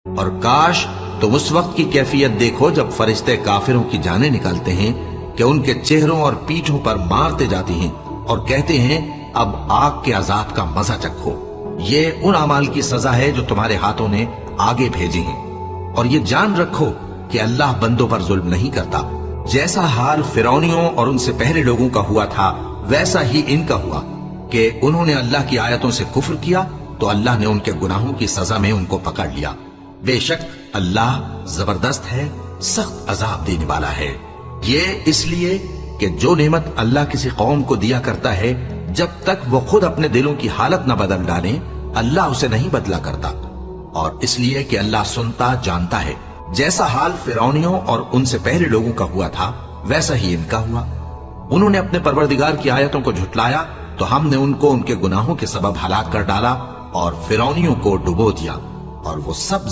اور کاش تم اس وقت کی کیفیت دیکھو جب فرشتے کافروں کی جانیں نکالتے ہیں کہ ان کے چہروں اور پیٹھوں پر مارتے جاتی ہیں اور کہتے ہیں اب آگ کے عذاب کا مزہ چکھو۔ یہ ان اعمال کی سزا ہے جو تمہارے ہاتھوں نے آگے بھیجی ہیں، اور یہ جان رکھو کہ اللہ بندوں پر ظلم نہیں کرتا۔ جیسا حال فرعونیوں اور ان سے پہلے لوگوں کا ہوا تھا ویسا ہی ان کا ہوا کہ انہوں نے اللہ کی آیتوں سے کفر کیا تو اللہ نے ان کے گناہوں کی سزا میں ان کو پکڑ لیا۔ بے شک اللہ زبردست ہے، سخت عذاب دینے والا ہے۔ یہ اس لیے کہ جو نعمت اللہ کسی قوم کو دیا کرتا ہے جب تک وہ خود اپنے دلوں کی حالت نہ بدل ڈالیں اللہ اسے نہیں بدلا کرتا، اور اس لیے کہ اللہ سنتا جانتا ہے۔ جیسا حال فرعونیوں اور ان سے پہلے لوگوں کا ہوا تھا ویسا ہی ان کا ہوا۔ انہوں نے اپنے پروردگار کی آیتوں کو جھٹلایا تو ہم نے ان کو ان کے گناہوں کے سبب ہلاک کر ڈالا اور فرعونیوں کو ڈبو دیا، اور وہ سب